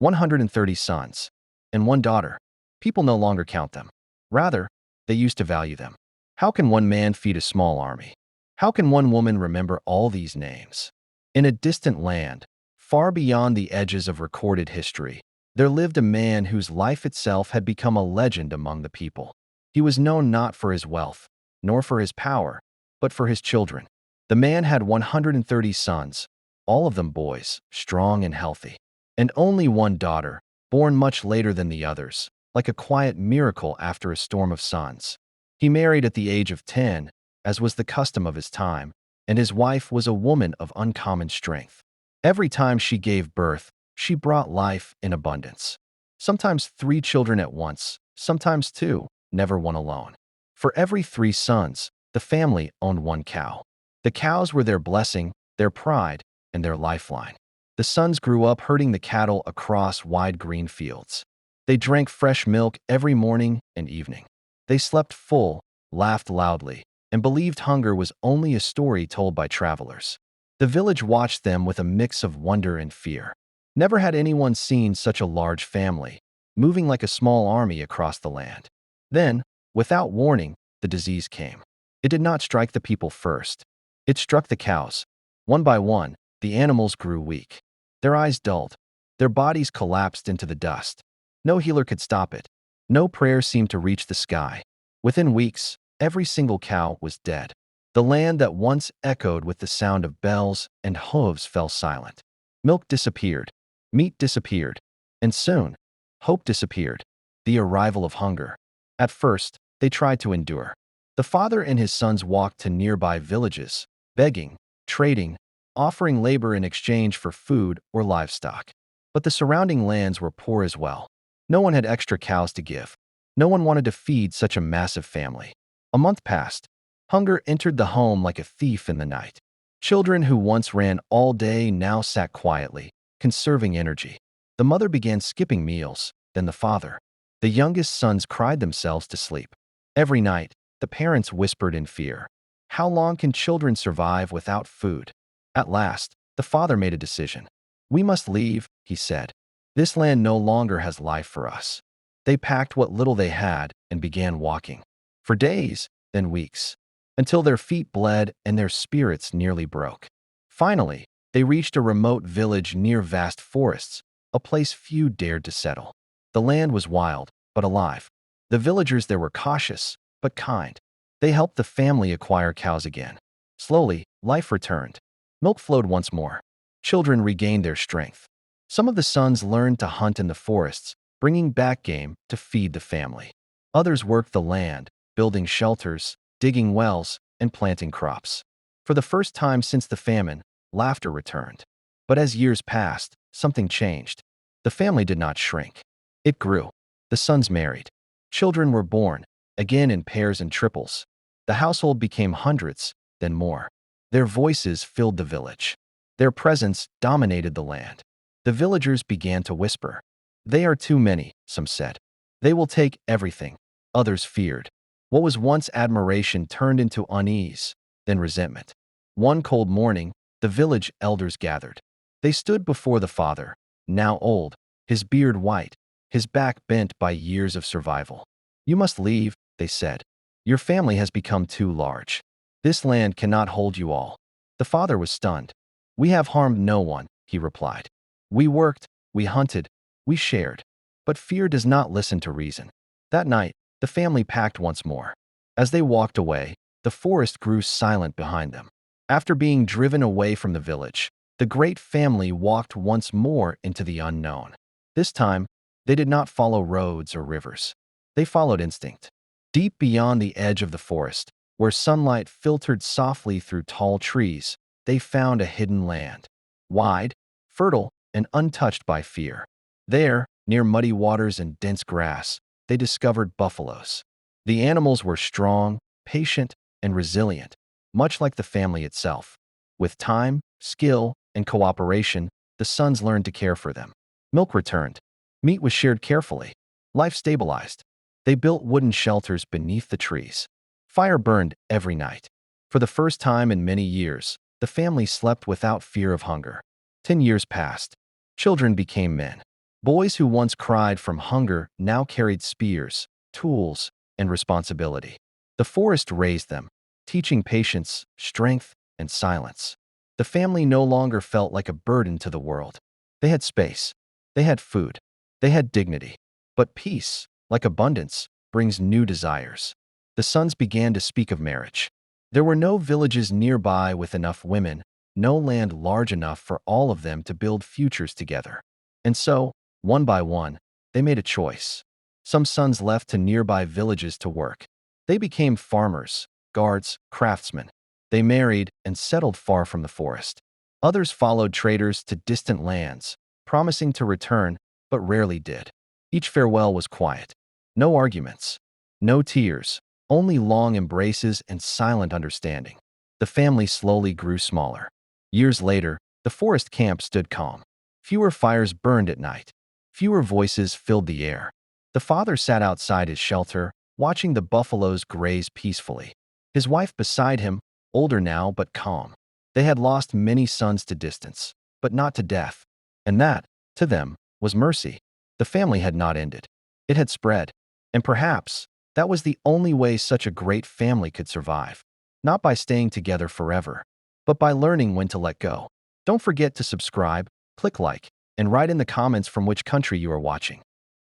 130 sons, and one daughter. People no longer count them. Rather, they used to value them. How can one man feed a small army? How can one woman remember all these names? In a distant land, far beyond the edges of recorded history, there lived a man whose life itself had become a legend among the people. He was known not for his wealth, nor for his power, but for his children. The man had 130 sons, all of them boys, strong and healthy, and only one daughter, born much later than the others, like a quiet miracle after a storm of sons. He married at the age of 10, as was the custom of his time, and his wife was a woman of uncommon strength. Every time she gave birth, she brought life in abundance. Sometimes 3 children at once, sometimes 2, never one alone. For every 3 sons, the family owned 1 cow. The cows were their blessing, their pride, and their lifeline. The sons grew up herding the cattle across wide green fields. They drank fresh milk every morning and evening. They slept full, laughed loudly, and believed hunger was only a story told by travelers. The village watched them with a mix of wonder and fear. Never had anyone seen such a large family, moving like a small army across the land. Then, without warning, the disease came. It did not strike the people first. It struck the cows. One by one, the animals grew weak. Their eyes dulled. Their bodies collapsed into the dust. No healer could stop it. No prayer seemed to reach the sky. Within weeks, every single cow was dead. The land that once echoed with the sound of bells and hooves fell silent. Milk disappeared. Meat disappeared. And soon, hope disappeared. The arrival of hunger. At first, they tried to endure. The father and his sons walked to nearby villages, begging, trading, offering labor in exchange for food or livestock. But the surrounding lands were poor as well. No one had extra cows to give. No one wanted to feed such a massive family. A month passed. Hunger entered the home like a thief in the night. Children who once ran all day now sat quietly, conserving energy. The mother began skipping meals, then the father. The youngest sons cried themselves to sleep. Every night, the parents whispered in fear. How long can children survive without food? At last, the father made a decision. We must leave, he said. This land no longer has life for us. They packed what little they had and began walking. For days, then weeks, until their feet bled and their spirits nearly broke. Finally, they reached a remote village near vast forests, a place few dared to settle. The land was wild, but alive. The villagers there were cautious, but kind. They helped the family acquire cows again. Slowly, life returned. Milk flowed once more. Children regained their strength. Some of the sons learned to hunt in the forests, bringing back game to feed the family. Others worked the land, building shelters, digging wells, and planting crops. For the first time since the famine, laughter returned. But as years passed, something changed. The family did not shrink. It grew. The sons married. Children were born, again in pairs and triples. The household became hundreds, then more. Their voices filled the village. Their presence dominated the land. The villagers began to whisper. They are too many, some said. They will take everything. Others feared. What was once admiration turned into unease, then resentment. One cold morning, the village elders gathered. They stood before the father, now old, his beard white, his back bent by years of survival. You must leave, they said. Your family has become too large. This land cannot hold you all. The father was stunned. We have harmed no one, he replied. We worked, we hunted, we shared. But fear does not listen to reason. That night, the family packed once more. As they walked away, the forest grew silent behind them. After being driven away from the village, the great family walked once more into the unknown. This time, they did not follow roads or rivers. They followed instinct. Deep beyond the edge of the forest, where sunlight filtered softly through tall trees, they found a hidden land. Wide, fertile, and untouched by fear. There, near muddy waters and dense grass, they discovered buffaloes. The animals were strong, patient, and resilient, much like the family itself. With time, skill, and cooperation, the sons learned to care for them. Milk returned. Meat was shared carefully. Life stabilized. They built wooden shelters beneath the trees. Fire burned every night. For the first time in many years, the family slept without fear of hunger. 10 years passed. Children became men. Boys who once cried from hunger now carried spears, tools, and responsibility. The forest raised them, teaching patience, strength, and silence. The family no longer felt like a burden to the world. They had space. They had food. They had dignity. But peace, like abundance, brings new desires. The sons began to speak of marriage. There were no villages nearby with enough women, no land large enough for all of them to build futures together. And so, one by one, they made a choice. Some sons left to nearby villages to work. They became farmers, guards, craftsmen. They married and settled far from the forest. Others followed traders to distant lands, promising to return, but rarely did. Each farewell was quiet. No arguments, no tears, only long embraces and silent understanding. The family slowly grew smaller. Years later, the forest camp stood calm. Fewer fires burned at night. Fewer voices filled the air. The father sat outside his shelter, watching the buffaloes graze peacefully. His wife beside him, older now but calm. They had lost many sons to distance, but not to death. And that, to them, was mercy. The family had not ended. It had spread. And perhaps that was the only way such a great family could survive. Not by staying together forever, but by learning when to let go. Don't forget to subscribe, click like, and write in the comments from which country you are watching.